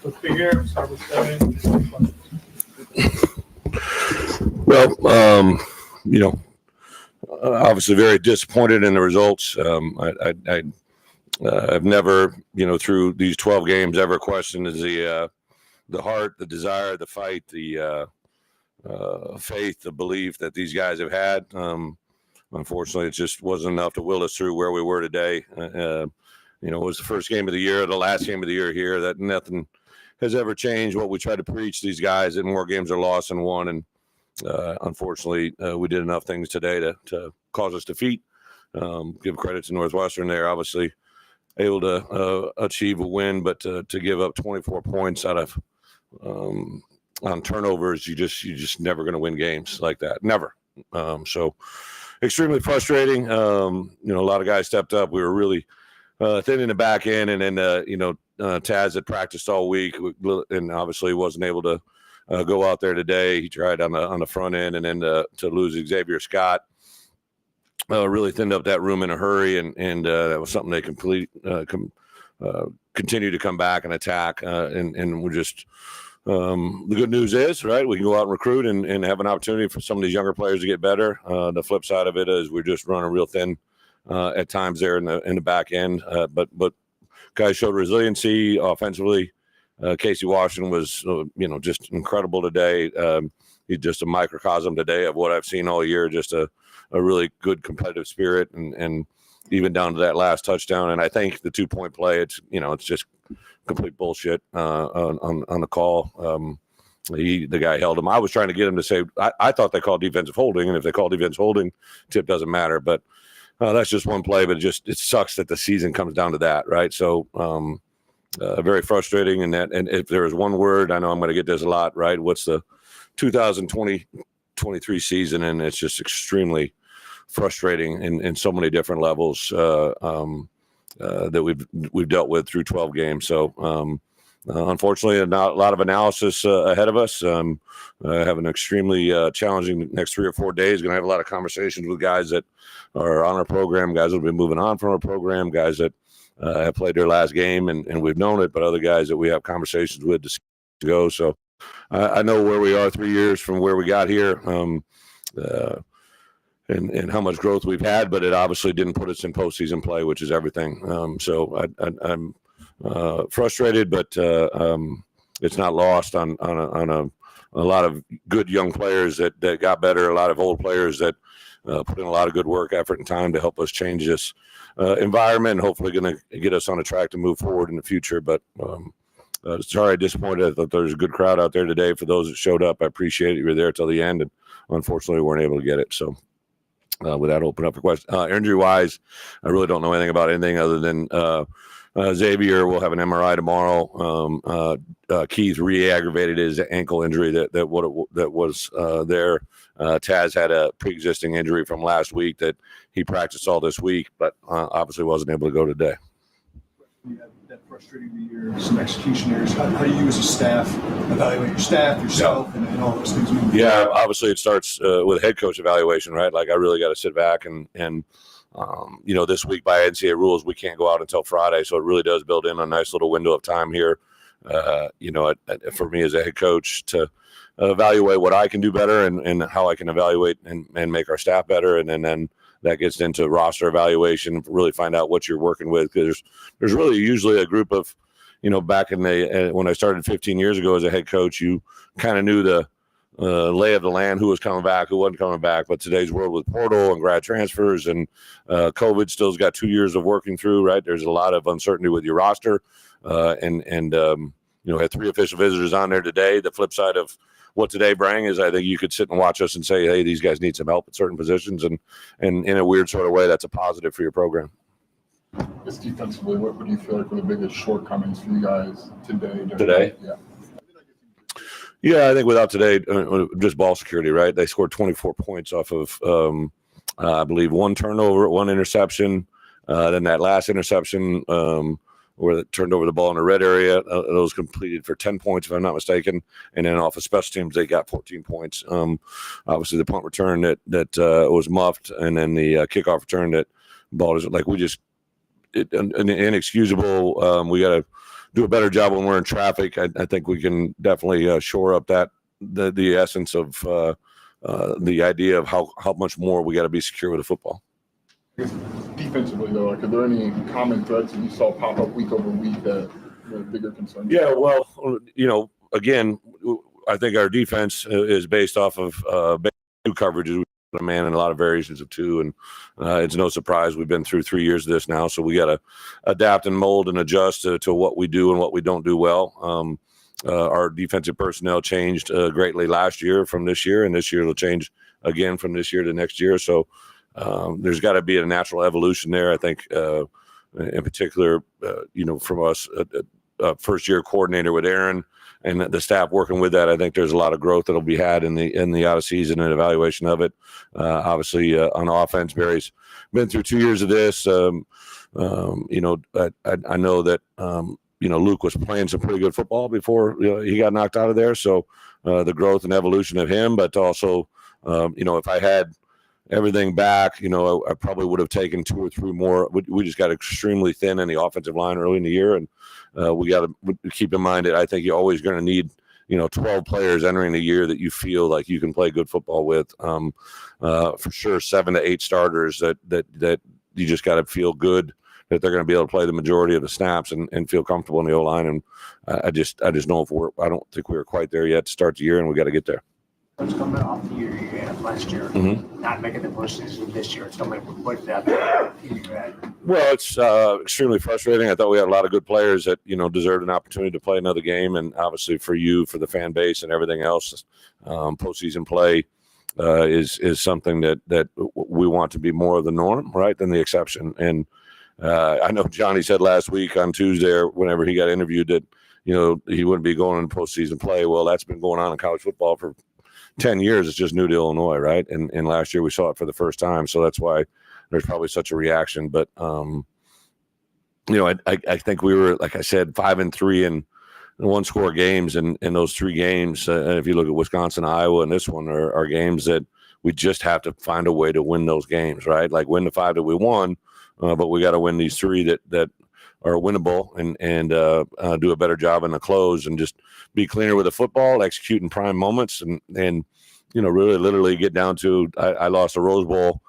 Let's be here. Start with Kevin. Well, obviously very disappointed in the results. I've never, through these 12 games, ever questioned the heart, the desire, the fight, the faith, the belief that these guys have had. Unfortunately, it just wasn't enough to will us through where we were today. It was the first game of the year, the last game of the year here, that nothing has ever changed. What we try to preach to these guys, that more games are lost than won. And unfortunately, we did enough things today to cause us defeat. Give credit to Northwestern. They're obviously able to achieve a win, but to give up 24 points out of on turnovers, you just never going to win games like that. Never. So extremely frustrating. A lot of guys stepped up. We were really thin in the back end, and then Taz had practiced all week and obviously wasn't able to go out there today. He tried on the front end, and then to lose Xavier Scott really thinned up that room in a hurry, and that was something they continue to come back and attack. And we're just the good news is, right, we can go out and recruit and have an opportunity for some of these younger players to get better. The flip side of it is we're just running real thin at times there in the back end. But guys showed resiliency offensively. Casey Washington was, just incredible today. He's just a microcosm today of what I've seen all year. Just a really good competitive spirit, and even down to that last touchdown. And I think the 2-point play, it's just complete bullshit on the call. The guy held him. I was trying to get him to say, I thought they called defensive holding, and if they call defensive holding, tip doesn't matter. But that's just one play. But it sucks that the season comes down to that, right? So very frustrating. And if there is one word, I know I'm going to get this a lot, right? What's the 2023 season? And it's just extremely frustrating in so many different levels that we've dealt with through 12 games. So unfortunately, not a lot of analysis ahead of us. Have an extremely challenging next 3 or 4 days. Going to have a lot of conversations with guys that are on our program, guys that have been moving on from our program, guys that have played their last game and we've known it, but other guys that we have conversations with to go. So I know where we are 3 years from where we got here. And how much growth we've had, but it obviously didn't put us in postseason play, which is everything. So I'm frustrated, but it's not lost on a lot of good young players that got better, a lot of old players that put in a lot of good work, effort, and time to help us change this environment, and hopefully going to get us on a track to move forward in the future. But sorry, disappointed. I thought there was a good crowd out there today. For those that showed up, I appreciate it. You were there till the end, and unfortunately, we weren't able to get it. So. With that, open up for questions. Injury-wise, I really don't know anything about anything other than Xavier will have an MRI tomorrow. Keith re-aggravated his ankle injury that was there. Taz had a pre-existing injury from last week that he practiced all this week, but obviously wasn't able to go today. You have that frustrating year, some execution errors. How do you as a staff evaluate your staff, yourself, and all those things? Yeah, obviously it starts with a head coach evaluation, right? Like I really got to sit back and this week by NCAA rules, we can't go out until Friday. So it really does build in a nice little window of time here, for me as a head coach to evaluate what I can do better and how I can evaluate and make our staff better. And then that gets into roster evaluation, really find out what you're working with. Because there's really usually a group of, back in when I started 15 years ago as a head coach, you kind of knew the lay of the land, who was coming back, who wasn't coming back. But today's world with portal and grad transfers and COVID still's got 2 years of working through, right? There's a lot of uncertainty with your roster. Had 3 official visitors on there today. The flip side of what today bring is I think you could sit and watch us and say, hey, these guys need some help at certain positions. And in a weird sort of way, that's a positive for your program. Just defensively, what do you feel like were the biggest shortcomings for you guys today? Today? Yeah. Yeah, I think without today, just ball security, right? They scored 24 points off of, I believe, 1 turnover, 1 interception. Then that last interception where they turned over the ball in the red area, those completed for 10 points, if I'm not mistaken. And then off of special teams, they got 14 points. Obviously, the punt return that was muffed, and then the kickoff return that ball is like inexcusable. We got to do a better job when we're in traffic. I think we can definitely shore up the essence of the idea of how much more we got to be secure with the football. Defensively, though, like, are there any common threats that you saw pop up week over week that were bigger concerns? Yeah, well, again, I think our defense is based off of two coverages, a man and a lot of variations of two, and it's no surprise we've been through 3 years of this now, so we got to adapt and mold and adjust to what we do and what we don't do well. Our defensive personnel changed greatly last year from this year, and this year it'll change again from this year to next year. So there's got to be a natural evolution there. I think, in particular, from us, first-year coordinator with Aaron and the staff working with that, I think there's a lot of growth that'll be had in the out of season and evaluation of it. Obviously, on offense, Barry's been through 2 years of this. I know that. Luke was playing some pretty good football before he got knocked out of there. So the growth and evolution of him, but also, if I had everything back, I probably would have taken 2 or 3 more. We just got extremely thin in the offensive line early in the year. And we got to keep in mind that I think you're always going to need, 12 players entering the year that you feel like you can play good football with. For sure, 7 to 8 starters that you just got to feel good that they're going to be able to play the majority of the snaps and feel comfortable in the O-line. And I just know I don't think we were quite there yet to start the year, and we got to get there. It's coming off the year you had last year, not making the postseason this year. It's going to put that in your head. Well, it's extremely frustrating. I thought we had a lot of good players that deserved an opportunity to play another game, and obviously for you, for the fan base, and everything else, postseason play is something that we want to be more of the norm, right, than the exception. And I know Johnny said last week on Tuesday, or whenever he got interviewed, that he wouldn't be going into postseason play. Well, that's been going on in college football for 10 years. It's just new to Illinois, right? And last year we saw it for the first time, so that's why there's probably such a reaction. But I think we were, like I said, 5-3 in one-score games, and in those 3 games, if you look at Wisconsin, Iowa, and this one, are games that we just have to find a way to win those games, right? Like win the 5 that we won. But we got to win these 3 that are winnable and do a better job in the close and just be cleaner with the football, execute in prime moments, and really literally get down to I lost a Rose Bowl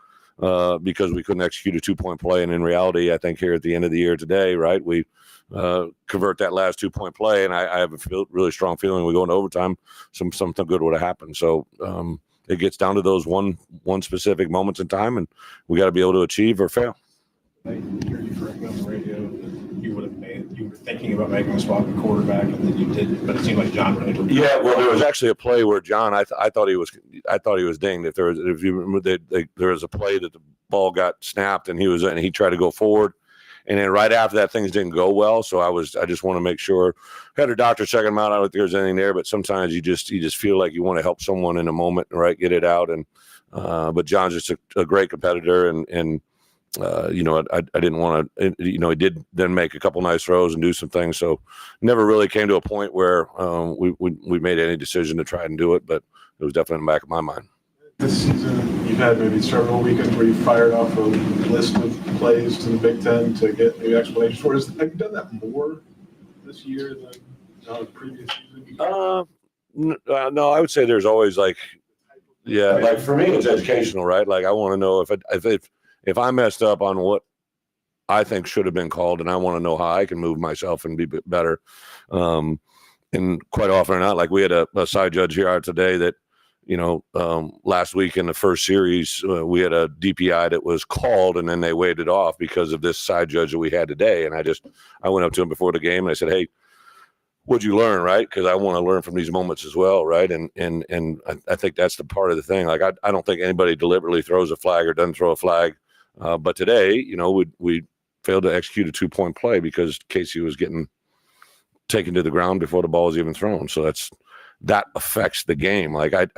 because we couldn't execute a 2-point play. And in reality, I think here at the end of the year today, right, we convert that last 2-point play, and I have a really strong feeling we go into overtime, something good would have happened. So it gets down to those one specific moments in time, and we got to be able to achieve or fail. I hear you correctly on the radio. You were thinking about making a swap at quarterback, and then you didn't. But it seemed like John really took. Yeah, well, there was actually a play where John, I thought he was dinged. There was a play that the ball got snapped, and he tried to go forward, and then right after that, things didn't go well. So I just want to make sure. Had a doctor check him out. I don't think there's anything there, but sometimes you just feel like you want to help someone in a moment, right? Get it out, and but John's just a great competitor, and. I didn't want to, he did then make a couple nice throws and do some things. So never really came to a point where we made any decision to try and do it, but it was definitely in the back of my mind. This season, you've had maybe several weekends where you fired off a list of plays to the Big Ten to get maybe explanations for it. Have you done that more this year than the previous season? No, I would say there's always like for me, it's educational, right? Like I want to know if I messed up on what I think should have been called, and I want to know how I can move myself and be better. And quite often or not, like we had a side judge here today that, last week in the first series, we had a DPI that was called, and then they waved it off because of this side judge that we had today. And I went up to him before the game and I said, "Hey, what'd you learn?" Right? Because I want to learn from these moments as well, right? And I think that's the part of the thing. Like I don't think anybody deliberately throws a flag or doesn't throw a flag. But today, we failed to execute a 2-point play because Casey was getting taken to the ground before the ball was even thrown. So that affects the game. Like I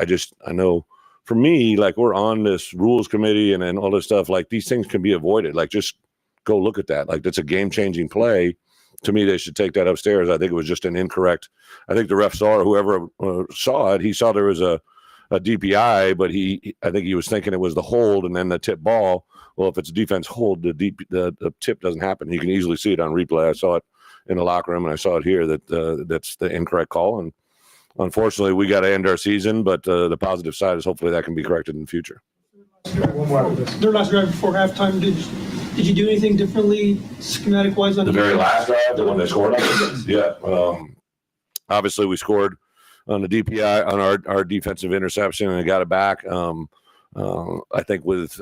know for me, like we're on this rules committee and all this stuff, like these things can be avoided. Like just go look at that. Like that's a game-changing play. To me, they should take that upstairs. I think it was just an incorrect. I think the ref saw it, whoever saw it, he saw there was a DPI, but I think he was thinking it was the hold and then the tip ball. Well, if it's a defense hold, the tip doesn't happen. You can easily see it on replay. I saw it in the locker room, and I saw it here that that's the incorrect call. And unfortunately, we got to end our season. But the positive side is hopefully that can be corrected in the future. Their last drive before halftime, did you do anything differently schematic wise on The very last drive, the one they scored on? Yeah. Obviously, we scored on the DPI on our defensive interception and got it back. I think with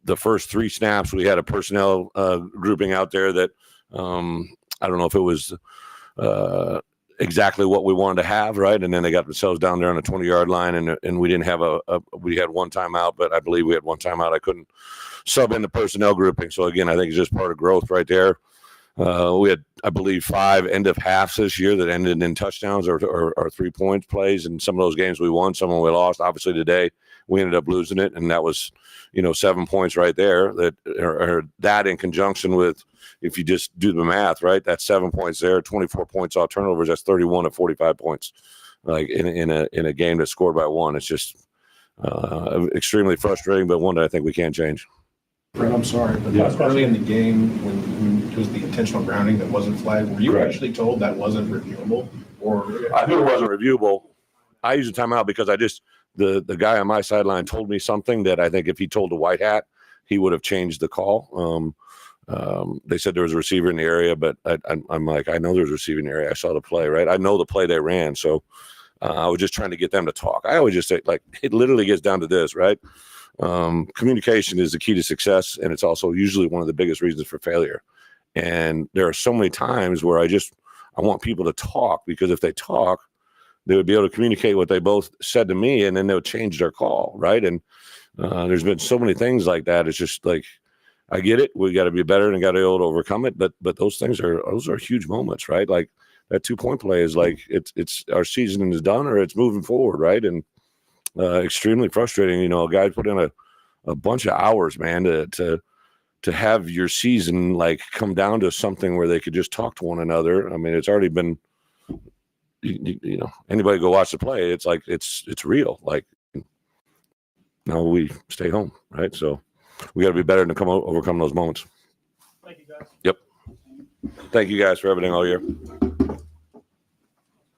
the first 3 snaps, we had a personnel grouping out there that I don't know if it was exactly what we wanted to have, right? And then they got themselves down there on the 20-yard line, and we didn't have we had one timeout, but I believe we had one timeout. I couldn't sub in the personnel grouping. So again, I think it's just part of growth right there. We had, I believe, 5 end of halves this year that ended in touchdowns or 3-point plays. And some of those games we won, some of them we lost. Obviously today we ended up losing it, and that was, 7 points right there. That in conjunction with, if you just do the math, right, that's 7 points there, 24 points off turnovers. That's 31 of 45 points, like in a game that's scored by 1. It's just extremely frustrating, but one that I think we can change. Brent, I'm sorry, but Yeah. early in the game when it was the intentional grounding that wasn't flagged, were you Correct. actually told that wasn't reviewable? Or I knew it wasn't reviewable. I used a timeout because I just the guy on my sideline told me something that I think if he told the white hat, he would have changed the call. They said there was a receiver in the area, but I'm like, I know there's a receiver in the area. I saw the play, right? I know the play they ran, so I was just trying to get them to talk. I always just say, like, it literally gets down to this, right? Communication is the key to success, and it's also usually one of the biggest reasons for failure. And there are so many times where I want people to talk, because if they talk, they would be able to communicate what they both said to me, and then they would change their call, right? And there's been so many things like that. It's just like, I get it. We got to be better and got to be able to overcome it. But those are huge moments, right? Like that 2-point play is like it's our season is done or it's moving forward, right? And extremely frustrating. A guy put in a bunch of hours, man, to have your season like come down to something where they could just talk to one another. I mean, it's already been, anybody go watch the play. It's like, it's real. Like, no, we stay home, right? So we got to be better to overcome those moments. Thank you, guys. Yep. Thank you guys for everything all year.